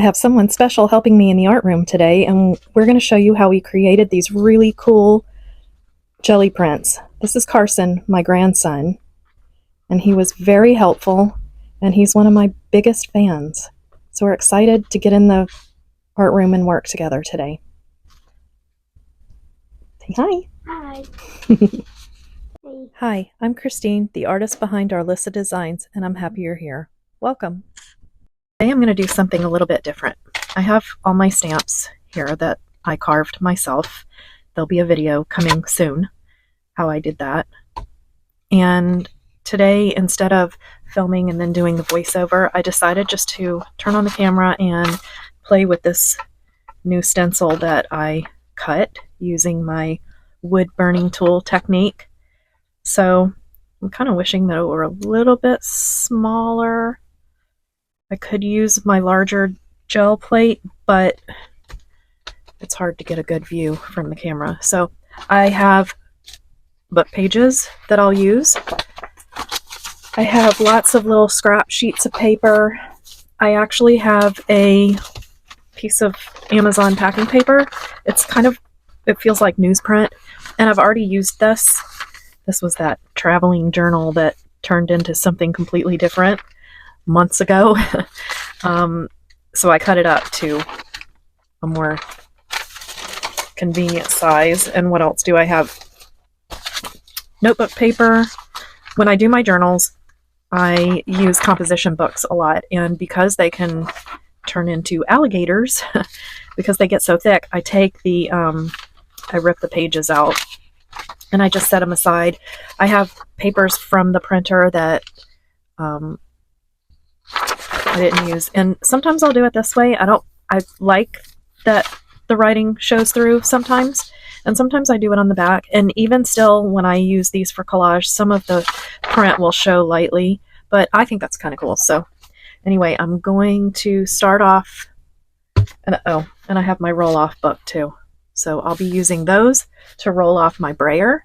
have someone special helping me in the art room today, and we're going to show you how we created these really cool jelly prints. This is Carson, my grandson, and he was very helpful, and he's one of my biggest fans. So we're excited to get in the art room and work together today. Say hi. Hi. Hi, I'm Christine, the artist behind Arlissa Designs, and I'm happy you're here. Welcome. Today I'm going to do something a little bit different. I have all my stamps here that I carved myself. There'll be a video coming soon how I did that. And today, instead of filming and then doing the voiceover, I decided just to turn on the camera and play with this new stencil that I cut using my wood burning tool technique. So I'm kind of wishing that it were a little bit smaller. I could use my larger gel plate, but it's hard to get a good view from the camera. So I have book pages that I'll use. I have lots of little scrap sheets of paper. I actually have a piece of Amazon packing paper. It feels like newsprint, and I've already used this. This was that traveling journal that turned into something completely different months ago. So I cut it up to a more convenient size. And what else do I have? Notebook paper. When I do my journals, I use composition books a lot, and because they can turn into alligators because they get so thick, I take the I rip the pages out and I just set them aside. I have papers from the printer that I didn't use, and sometimes I'll do it this way. I like that the writing shows through sometimes, and sometimes I do it on the back. And even still, when I use these for collage, some of the print will show lightly, but I think that's kind of cool. So anyway, I'm going to start off, and I have my roll off book too. So I'll be using those to roll off my brayer.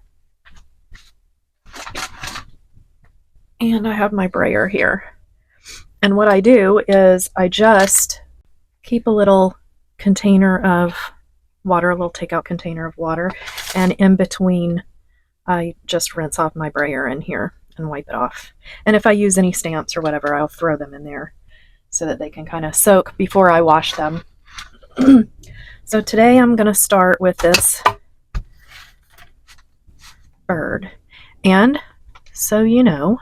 And I have my brayer here. And what I do is I just keep a little container of water, a little takeout container of water, and in between I just rinse off my brayer in here and wipe it off. And if I use any stamps or whatever, I'll throw them in there so that they can kind of soak before I wash them. So today I'm going to start with this bird. And so you know,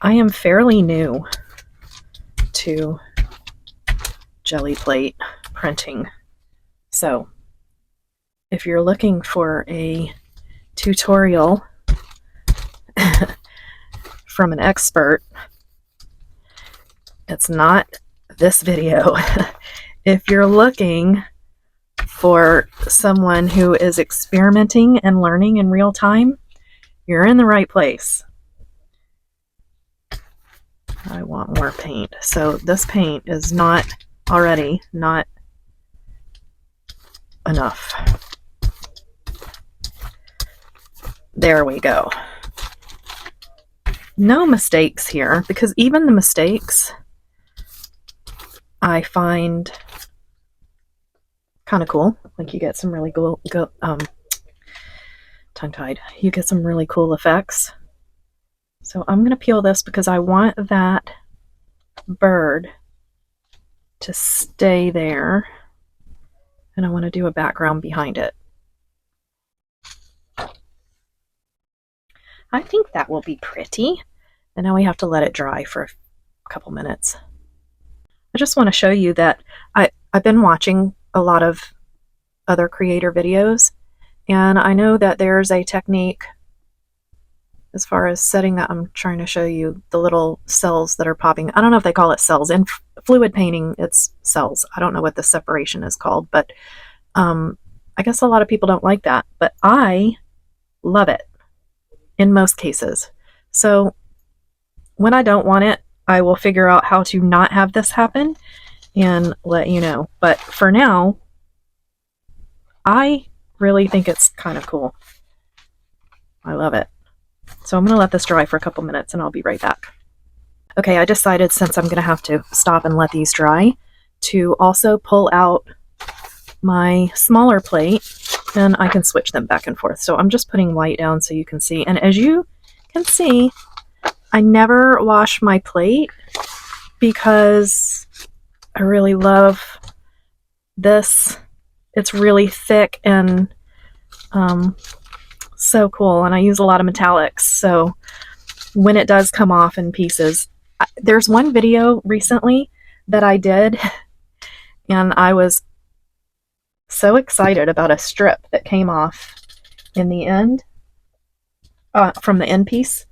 I am fairly new to jelly plate printing. So if you're looking for a tutorial from an expert, it's not this video. If you're looking for someone who is experimenting and learning in real time, you're in the right place. I want more paint. So this paint is not enough. There we go. No mistakes here, because even the mistakes I find kind of cool. Like you get some really cool, tongue-tied. You get some really cool effects. So I'm going to peel this because I want that bird to stay there, and I want to do a background behind it. I think that will be pretty. And now we have to let it dry for a couple minutes. I just want to show you that I've been watching a lot of other creator videos, and I know that there's a technique as far as setting that. I'm trying to show you the little cells that are popping. I don't know if they call it cells. In fluid painting, it's cells. I don't know what the separation is called, but I guess a lot of people don't like that, but I love it in most cases. So when I don't want it, I will figure out how to not have this happen and let you know. But for now, I really think it's kind of cool. I love it. So I'm going to let this dry for a couple minutes and I'll be right back. Okay, I decided since I'm going to have to stop and let these dry to also pull out my smaller plate, and I can switch them back and forth. So I'm just putting white down so you can see. And as you can see, I never wash my plate because I really love this. It's really thick and so cool, and I use a lot of metallics, so when it does come off in pieces, there's one video recently that I did, and I was so excited about a strip that came off in the end, from the end piece,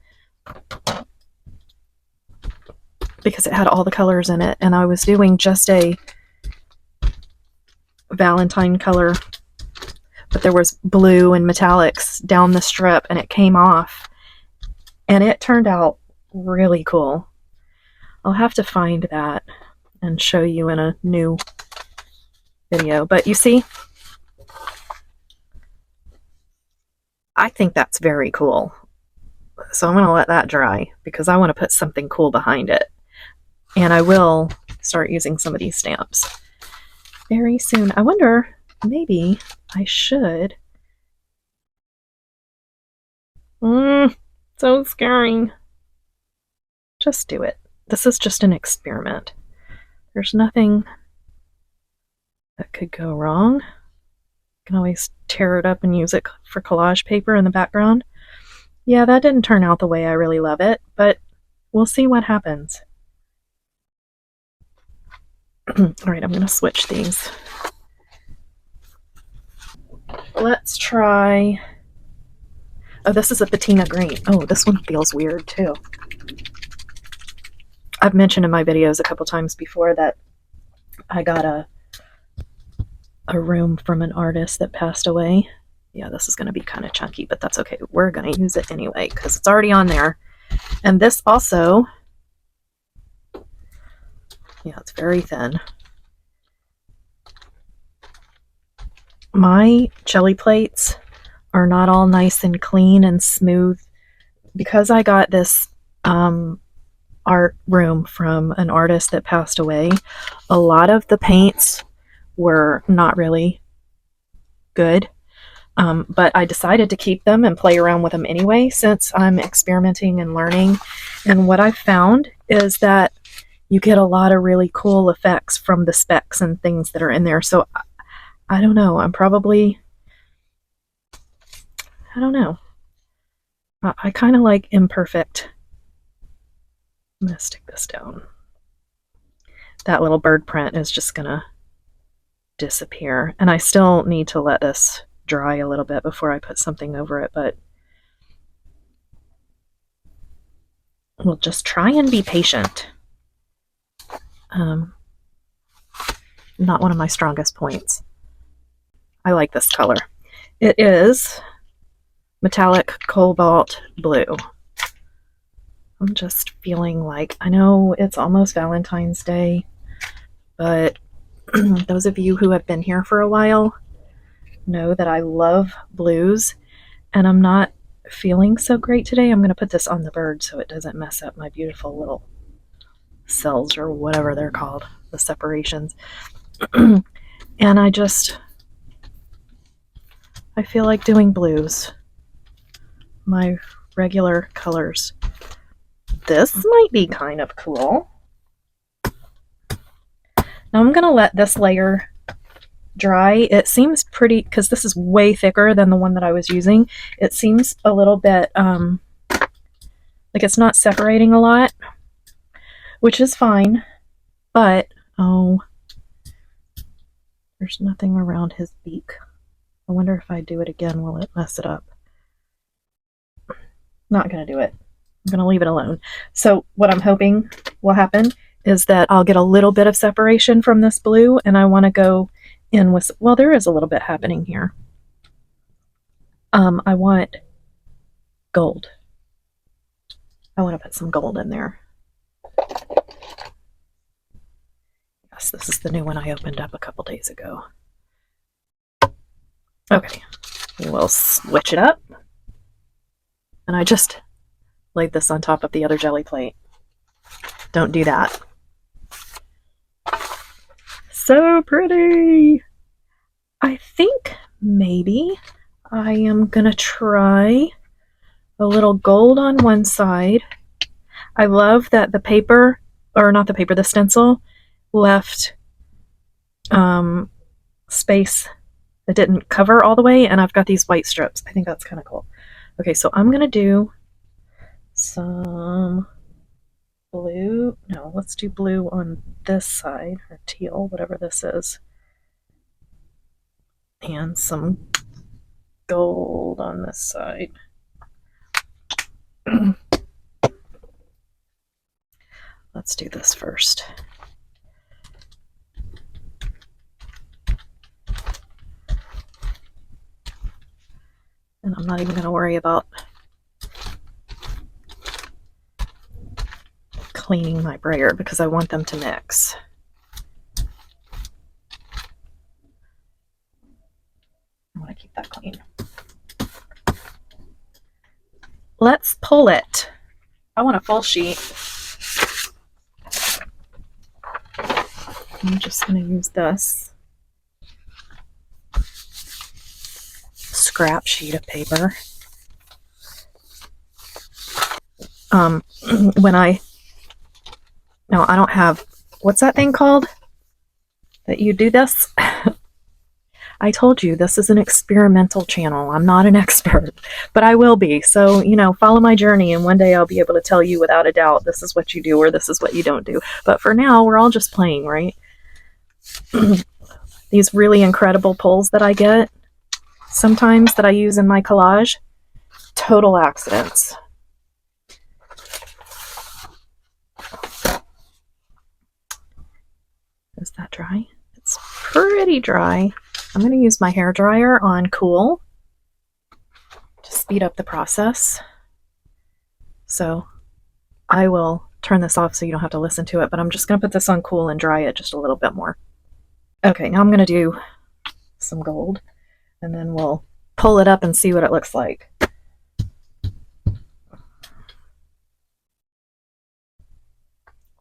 because it had all the colors in it, and I was doing just a Valentine color, but there was blue and metallics down the strip, and it came off, and it turned out really cool. I'll have to find that and show you in a new video. But you see, I think that's very cool. So I'm going to let that dry because I want to put something cool behind it. And I will start using some of these stamps very soon. I wonder, maybe I should. So scary. Just do it. This is just an experiment. There's nothing that could go wrong. You can always tear it up and use it for collage paper in the background. Yeah, that didn't turn out the way I really love it, but we'll see what happens. All right, I'm going to switch these. Let's try... Oh, this is a patina green. Oh, this one feels weird too. I've mentioned in my videos a couple times before that I got a room from an artist that passed away. Yeah, this is going to be kind of chunky, but that's okay. We're going to use it anyway because it's already on there. And this also, yeah, it's very thin. My jelly plates are not all nice and clean and smooth because I got this art room from an artist that passed away. A lot of the paints were not really good, but I decided to keep them and play around with them anyway since I'm experimenting and learning. And what I've found is that you get a lot of really cool effects from the specks and things that are in there. So I don't know, I don't know. I kind of like imperfect. I'm going to stick this down. That little bird print is just going to disappear. And I still need to let this dry a little bit before I put something over it, but we'll just try and be patient. Not one of my strongest points. I like this color. It is metallic cobalt blue. I'm just feeling like, I know it's almost Valentine's Day, but those of you who have been here for a while know that I love blues, and I'm not feeling so great today. I'm going to put this on the bird so it doesn't mess up my beautiful little cells or whatever they're called, the separations. And I feel like doing blues, my regular colors. This might be kind of cool. Now I'm going to let this layer dry. It seems pretty, because this is way thicker than the one that I was using. It seems a little bit like it's not separating a lot, which is fine, but oh, there's nothing around his beak. I wonder if I do it again, will it mess it up? Not going to do it. I'm going to leave it alone. So what I'm hoping will happen is that I'll get a little bit of separation from this blue, and I want to go in with, well, there is a little bit happening here. I want gold. I want to put some gold in there. Yes, this is the new one I opened up a couple days ago. Okay, we'll switch it up. And I just laid this on top of the other jelly plate. Don't do that. So pretty. I think maybe I am gonna try a little gold on one side. I love that the paper, or not the paper, the stencil left space that didn't cover all the way, and I've got these white strips. I think that's kind of cool. Okay, so I'm gonna do some blue. No, let's do blue on this side, or teal, whatever this is, and some gold on this side. Let's do this first. And I'm not even going to worry about cleaning my brayer because I want them to mix. I want to keep that clean. Let's pull it. I want a full sheet. I'm just going to use this scrap sheet of paper. No, I don't have, what's that thing called that you do this? I told you this is an experimental channel. I'm not an expert, but I will be. So, follow my journey, and one day I'll be able to tell you without a doubt this is what you do or this is what you don't do. But for now, we're all just playing, right? These really incredible pulls that I get sometimes that I use in my collage, total accidents. Is that dry? It's pretty dry. I'm going to use my hair dryer on cool to speed up the process. So I will turn this off so you don't have to listen to it, but I'm just going to put this on cool and dry it just a little bit more. Okay, now I'm going to do some gold, and then we'll pull it up and see what it looks like.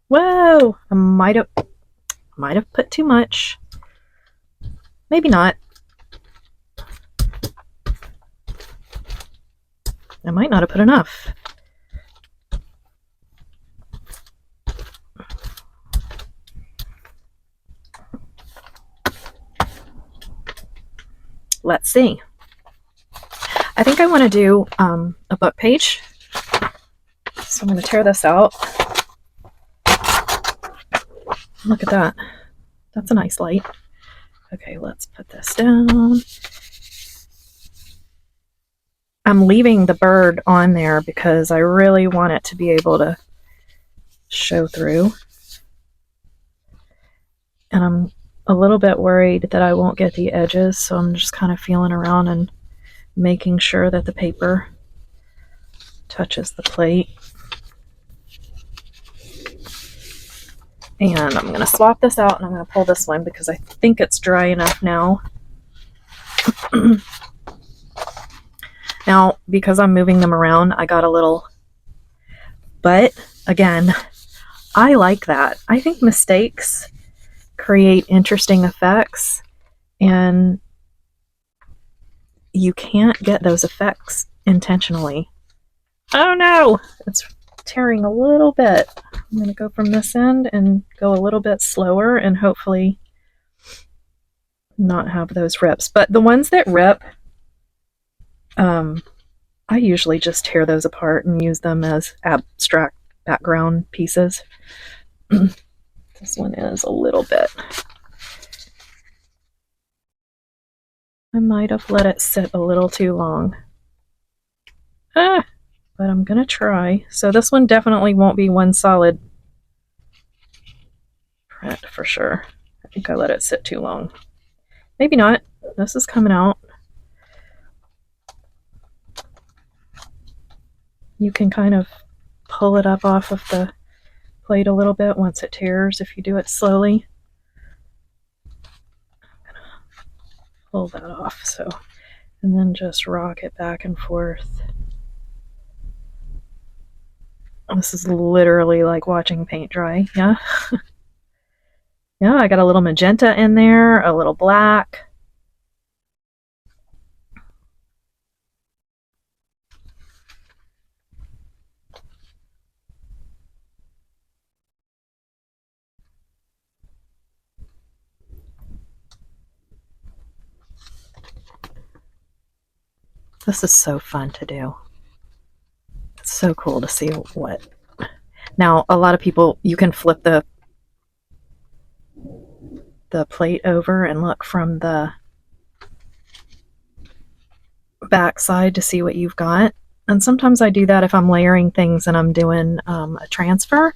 Whoa! I might have put too much. Maybe not. I might not have put enough. Let's see. I think I want to do a book page. So I'm going to tear this out. Look at that. That's a nice light. Okay, let's put this down. I'm leaving the bird on there because I really want it to be able to show through. And I'm a little bit worried that I won't get the edges, so I'm just kind of feeling around and making sure that the paper touches the plate. And I'm going to swap this out, and I'm going to pull this one because I think it's dry enough now. Now, because I'm moving them around, I got a little, but again, I like that. I think mistakes create interesting effects, and you can't get those effects intentionally. Oh no, it's tearing a little bit. I'm going to go from this end and go a little bit slower and hopefully not have those rips. But the ones that rip, I usually just tear those apart and use them as abstract background pieces. This one is a little bit. I might have let it sit a little too long. But I'm going to try. So this one definitely won't be one solid print for sure. I think I let it sit too long. Maybe not. This is coming out. You can kind of pull it up off of the plate a little bit once it tears if you do it slowly. I'm going to pull that off, and then just rock it back and forth. This is literally like watching paint dry. Yeah. Yeah, I got a little magenta in there, a little black. This is so fun to do. It's so cool to see what. Now, a lot of people, you can flip the plate over and look from the back side to see what you've got. And sometimes I do that if I'm layering things and I'm doing a transfer.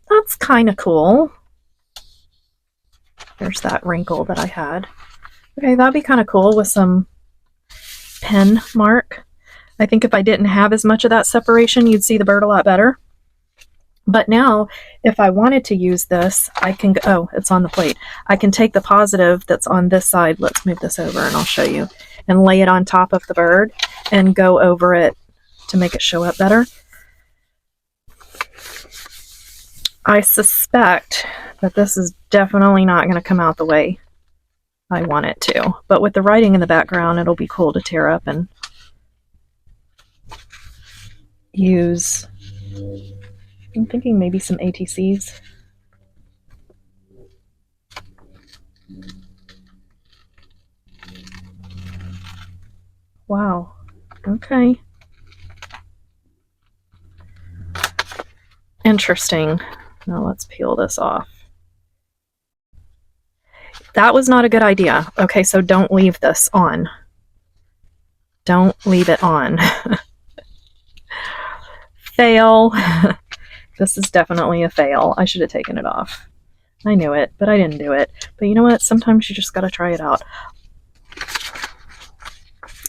That's kind of cool. There's that wrinkle that I had. Okay, that'd be kind of cool with some pen mark. I think if I didn't have as much of that separation, you'd see the bird a lot better. But now, if I wanted to use this, I can go, oh, it's on the plate. I can take the positive that's on this side, let's move this over and I'll show you, and lay it on top of the bird and go over it to make it show up better. I suspect that this is definitely not going to come out the way I want it to, but with the writing in the background, it'll be cool to tear up and use. I'm thinking maybe some ATCs. Wow. Okay. Interesting. Now let's peel this off. That was not a good idea. Okay, so don't leave this on. Don't leave it on. Fail. This is definitely a fail. I should have taken it off. I knew it, but I didn't do it. But you know what? Sometimes you just gotta try it out.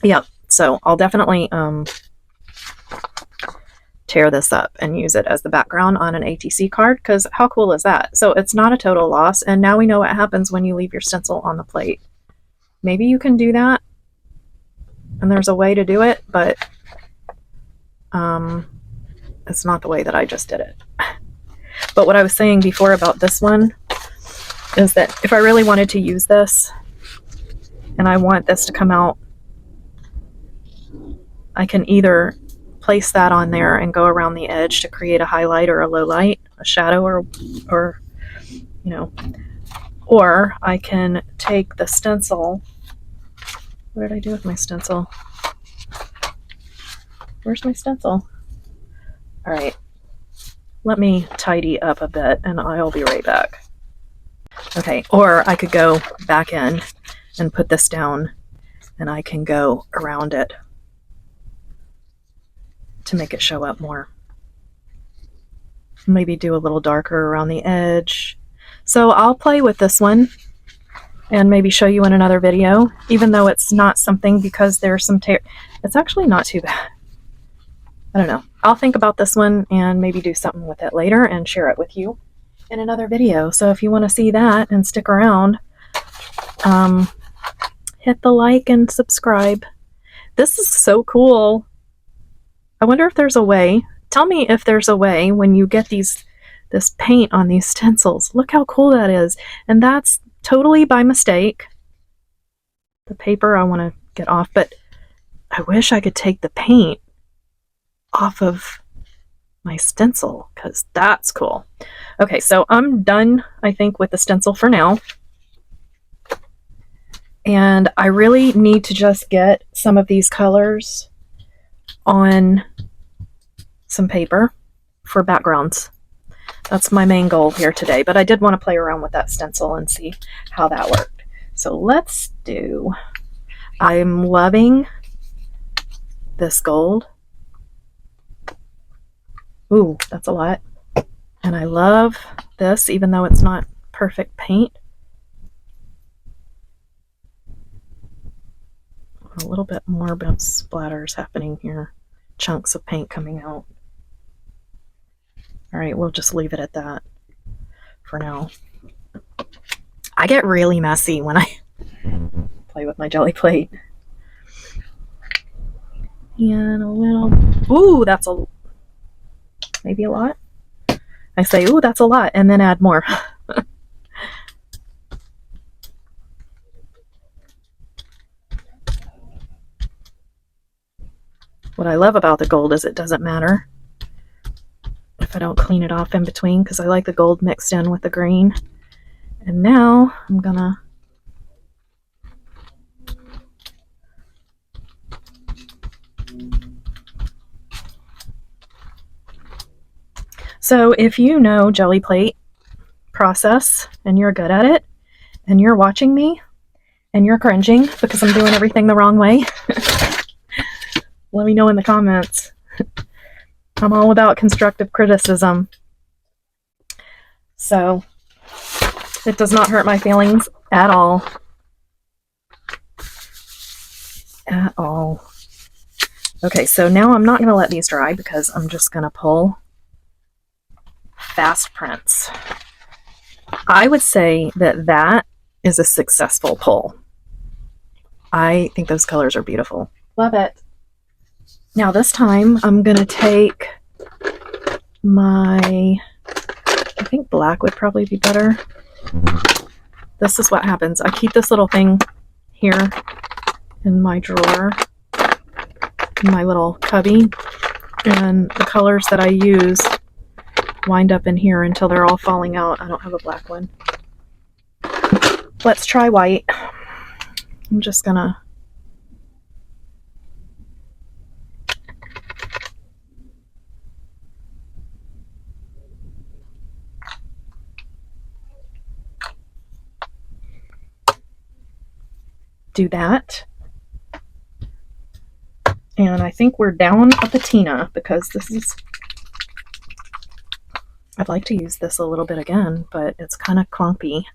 Yep, so I'll definitely tear this up and use it as the background on an ATC card, because how cool is that? So it's not a total loss, and now we know what happens when you leave your stencil on the plate. Maybe you can do that, and there's a way to do it, but it's not the way that I just did it. But what I was saying before about this one is that if I really wanted to use this and I want this to come out, I can either place that on there and go around the edge to create a highlight or a low light, a shadow, or you know, or I can take the stencil. What did I do with my stencil? Where's my stencil? All right, let me tidy up a bit and I'll be right back. Okay, or I could go back in and put this down and I can go around it to make it show up more. Maybe do a little darker around the edge. So I'll play with this one and maybe show you in another video, even though it's not something, because there's some it's actually not too bad. I don't know. I'll think about this one and maybe do something with it later and share it with you in another video. So if you want to see that and stick around, hit the like and subscribe. This is so cool. I wonder if there's a way. Tell me if there's a way when you get this paint on these stencils. Look how cool that is. And that's totally by mistake. The paper I want to get off, but I wish I could take the paint off of my stencil, because that's cool. Okay, so I'm done, I think, with the stencil for now. And I really need to just get some of these colors on some paper for backgrounds. That's my main goal here today, but I did want to play around with that stencil and see how that worked. So let's do, I'm loving this gold. Ooh, that's a lot. And I love this, even though it's not perfect paint. A little bit more splatters happening here. Chunks of paint coming out. All right, we'll just leave it at that for now. I get really messy when I play with my jelly plate. And a little, ooh, that's a maybe a lot. I say, ooh, that's a lot, and then add more. What I love about the gold is it doesn't matter if I don't clean it off in between, because I like the gold mixed in with the green. And now I'm gonna so if you know jelly plate process and you're good at it and you're watching me and you're cringing because I'm doing everything the wrong way, let me know in the comments. I'm all about constructive criticism. So it does not hurt my feelings at all. At all. Okay, so now I'm not going to let these dry because I'm just going to pull fast prints. I would say that that is a successful pull. I think those colors are beautiful. Love it. Now this time I'm going to take my, I think black would probably be better. This is what happens. I keep this little thing here in my drawer, in my little cubby, and the colors that I use wind up in here until they're all falling out. I don't have a black one. Let's try white. I'm just gonna do that. And I think we're down a patina because this is, I'd like to use this a little bit again, but it's kind of clumpy.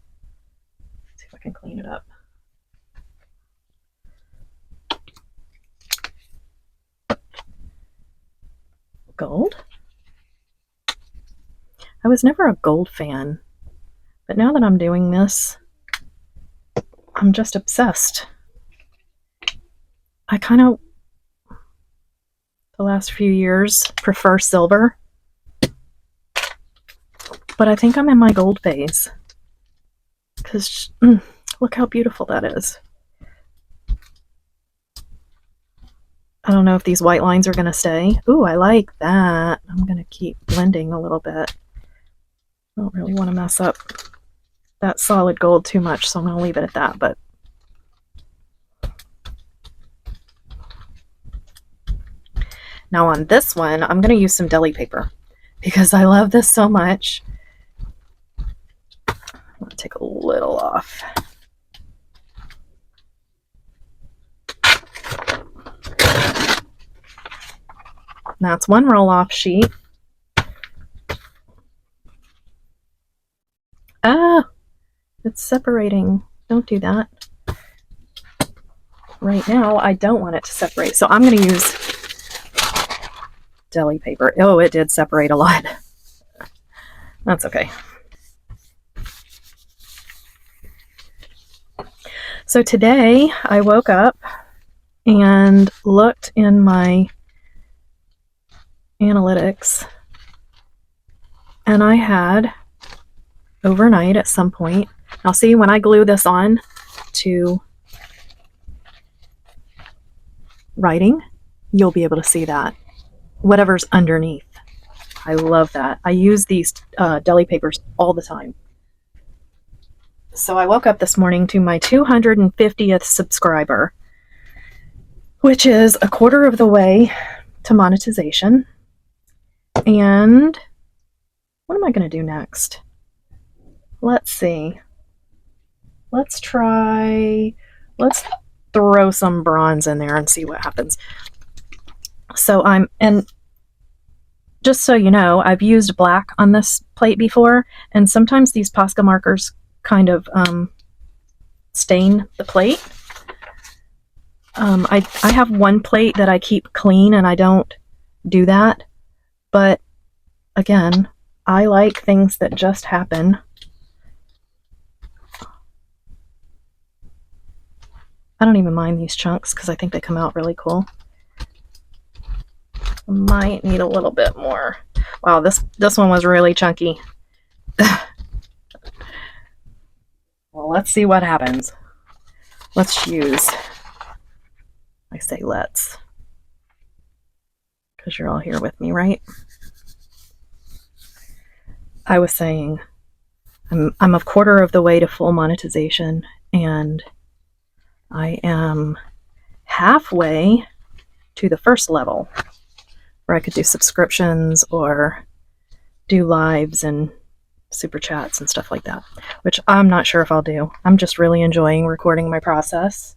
Let's see if I can clean it up. Gold? I was never a gold fan, but now that I'm doing this, I'm just obsessed. I kind of, the last few years, prefer silver, but I think I'm in my gold phase because look how beautiful that is. I don't know if these white lines are going to stay. Ooh, I like that. I'm going to keep blending a little bit. I don't really want to mess up that solid gold too much, so I'm going to leave it at that. But now on this one, I'm going to use some deli paper because I love this so much. I'm going to take a little off. That's one roll-off sheet. Ah, it's separating. Don't do that. Right now, I don't want it to separate, so I'm going to use deli paper. Oh, it did separate a lot. That's okay. So today, I woke up and looked in my analytics, and I had overnight at some point. Now see, when I glue this on to writing, you'll be able to see that. Whatever's underneath. I love that. I use these deli papers all the time. So I woke up this morning to my 250th subscriber, which is a quarter of the way to monetization. And what am I going to do next? Let's see. Let's throw some bronze in there and see what happens. So and just so you know, I've used black on this plate before, and sometimes these Posca markers kind of stain the plate. I have one plate that I keep clean and I don't do that. But again, I like things that just happen. I don't even mind these chunks because I think they come out really cool. I might need a little bit more. Wow, this one was really chunky. Well, let's see what happens. Let's use, I say let's, because you're all here with me, right? I was saying I'm a quarter of the way to full monetization, and I am halfway to the first level where I could do subscriptions or do lives and super chats and stuff like that, which I'm not sure if I'll do. I'm just really enjoying recording my process,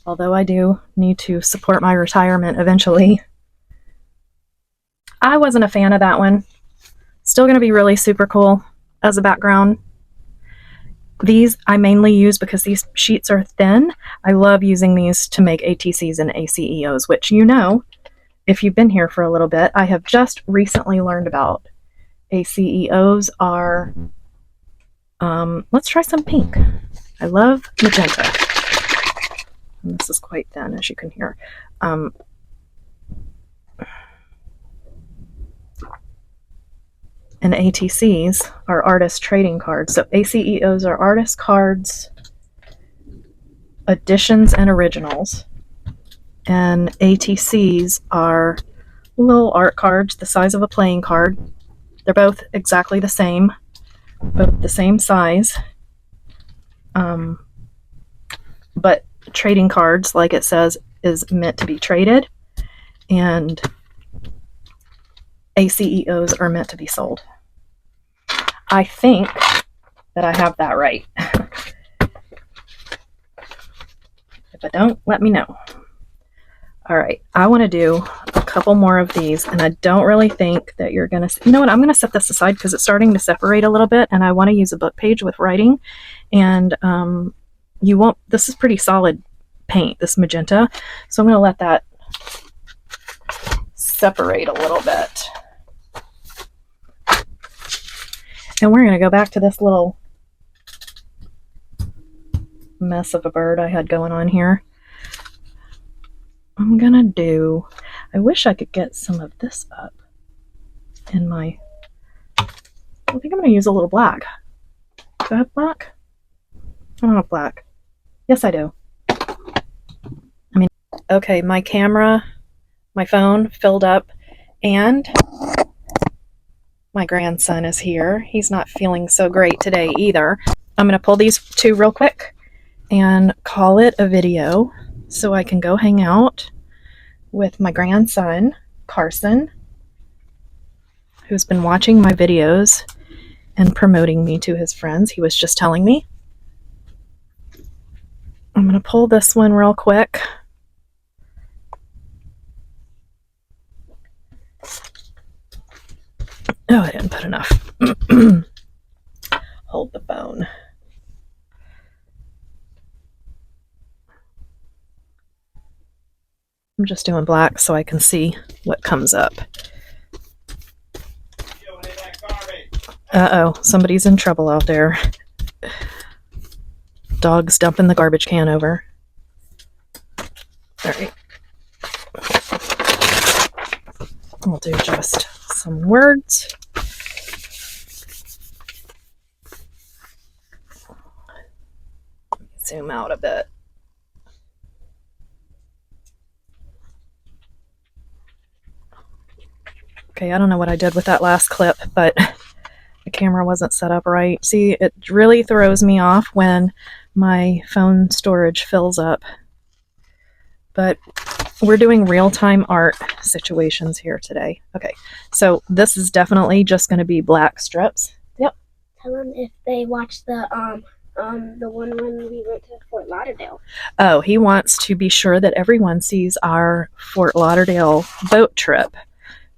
although I do need to support my retirement eventually. I wasn't a fan of that one. Still going to be really super cool as a background. These I mainly use because these sheets are thin. I love using these to make ATCs and ACEOs, which, you know, if you've been here for a little bit, I have just recently learned about. ACEOs are, let's try some pink. I love magenta. And this is quite thin, as you can hear. And ATCs are artist trading cards. So ACEOs are artist cards, editions and originals. And ATCs are little art cards the size of a playing card. They're both exactly the same, both the same size. But trading cards, like it says, is meant to be traded. And ACEOs are meant to be sold. I think that I have that right. If I don't, let me know. All right, I want to do a couple more of these, and I don't really think that you're going to... You know what? I'm going to set this aside because it's starting to separate a little bit, and I want to use a book page with writing. And you won't... This is pretty solid paint, this magenta. So I'm going to let that separate a little bit. And we're going to go back to this little mess of a bird I had going on here. I'm gonna do, I wish I could get some of this up in my, I think I'm gonna use a little black. Do I have black? I don't have black. Yes, I do. I mean, okay, my camera, my phone filled up, and my grandson is here. He's not feeling so great today either. I'm gonna pull these two real quick and call it a video, so I can go hang out with my grandson, Carson, who's been watching my videos and promoting me to his friends. He was just telling me. I'm going to pull this one real quick. Oh, I didn't put enough. Hold the phone. I'm just doing black so I can see what comes up. Uh-oh, somebody's in trouble out there. Dog's dumping the garbage can over. All right. We'll do just some words. Zoom out a bit. Okay, I don't know what I did with that last clip, but the camera wasn't set up right. See, it really throws me off when my phone storage fills up. But we're doing real-time art situations here today. Okay, so this is definitely just going to be black strips. Yep. Tell them if they watched the one when we went to Fort Lauderdale. Oh, he wants to be sure that everyone sees our Fort Lauderdale boat trip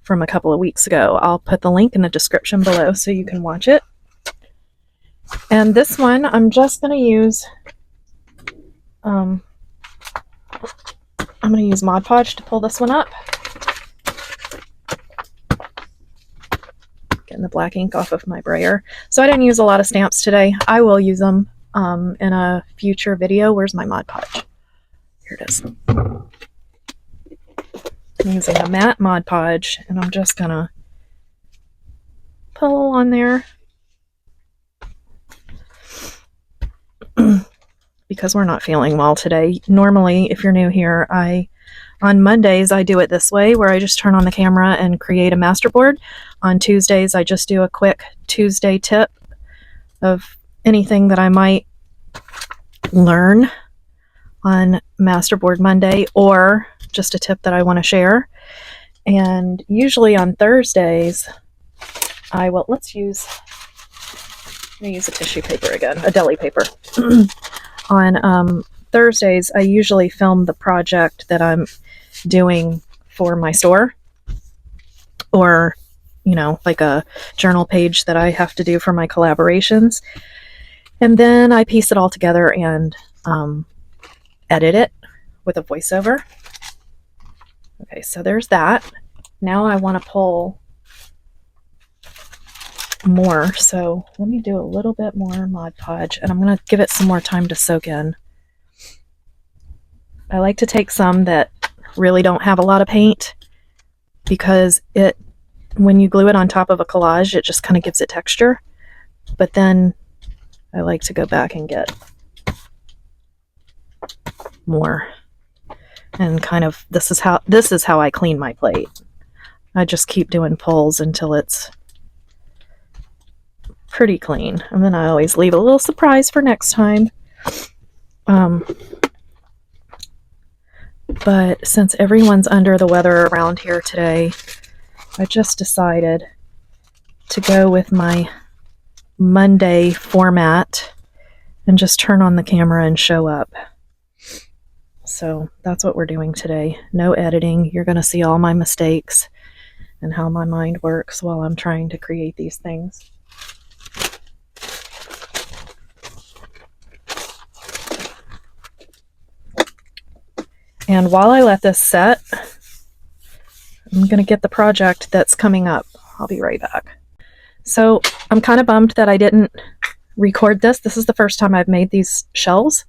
from a couple of weeks ago. I'll put the link in the description below so you can watch it. And this one, I'm just going to use, I'm going to use Mod Podge to pull this one up. Getting the black ink off of my brayer. So I didn't use a lot of stamps today. I will use them in a future video. Where's my Mod Podge? Here it is. I'm using a matte Mod Podge, and I'm just gonna pillow on there because we're not feeling well today. Normally, if you're new here, on Mondays I do it this way, where I just turn on the camera and create a masterboard. On Tuesdays, I just do a quick Tuesday tip of anything that I might learn on Masterboard Monday, or just a tip that I want to share. And usually on Thursdays, I'm going to use a tissue paper again, a deli paper. On Thursdays, I usually film the project that I'm doing for my store, or, you know, like a journal page that I have to do for my collaborations. And then I piece it all together and edit it with a voiceover. Okay, so there's that. Now I want to pull more, so let me do a little bit more Mod Podge, and I'm going to give it some more time to soak in. I like to take some that really don't have a lot of paint, because when you glue it on top of a collage, it just kind of gives it texture. But then I like to go back and get more, and kind of this is how I clean my plate. I just keep doing pulls until it's pretty clean, and then I always leave a little surprise for next time. But since everyone's under the weather around here today, I just decided to go with my Monday format and just turn on the camera and show up. So that's what we're doing today. No editing. You're going to see all my mistakes and how my mind works while I'm trying to create these things. And while I let this set, I'm going to get the project that's coming up. I'll be right back. So I'm kind of bummed that I didn't record this. This is the first time I've made these shells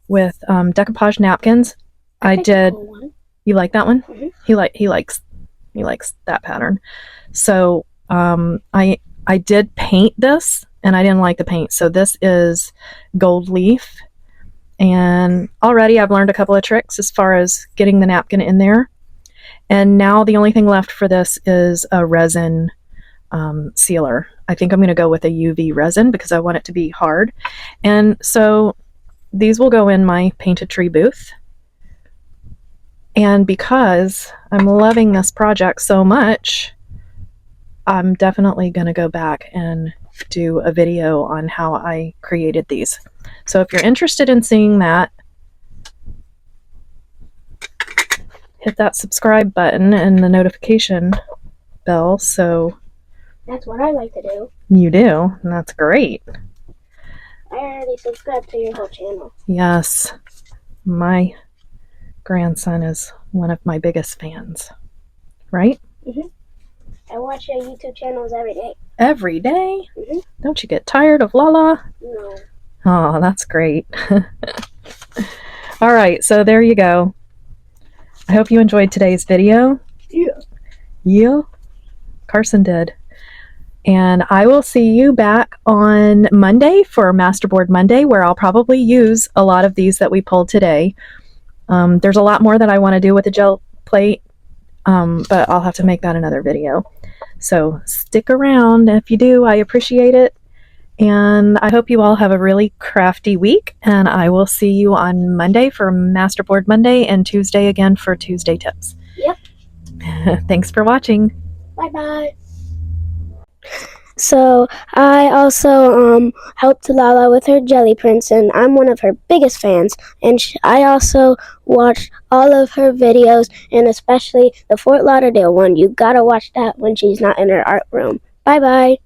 with decoupage napkins. I did. You like that one? Mm-hmm. He likes that pattern. So I did paint this, and I didn't like the paint. So this is gold leaf, and already I've learned a couple of tricks as far as getting the napkin in there. And now the only thing left for this is a resin sealer. I think I'm going to go with a UV resin because I want it to be hard. And so these will go in my painted tree booth. And because I'm loving this project so much, I'm definitely going to go back and do a video on how I created these. So if you're interested in seeing that, hit that subscribe button and the notification bell. So that's what I like to do. You do, and that's great. I already subscribed to your whole channel. Yes, my grandson is one of my biggest fans, right? Mm-hmm. I watch your YouTube channels every day. Every day? Mm-hmm. Don't you get tired of Lala? No. Oh, that's great. All right, so there you go. I hope you enjoyed today's video. Yeah. Yeah? Carson did. And I will see you back on Monday for Masterboard Monday, where I'll probably use a lot of these that we pulled today. There's a lot more that I want to do with the gel plate, but I'll have to make that another video. So stick around. If you do, I appreciate it. And I hope you all have a really crafty week. And I will see you on Monday for Masterboard Monday, and Tuesday again for Tuesday tips. Yep. Thanks for watching. Bye-bye. So I also helped Lala with her jelly prints, and I'm one of her biggest fans. And I also watched all of her videos, and especially the Fort Lauderdale one. You gotta watch that when she's not in her art room. Bye bye.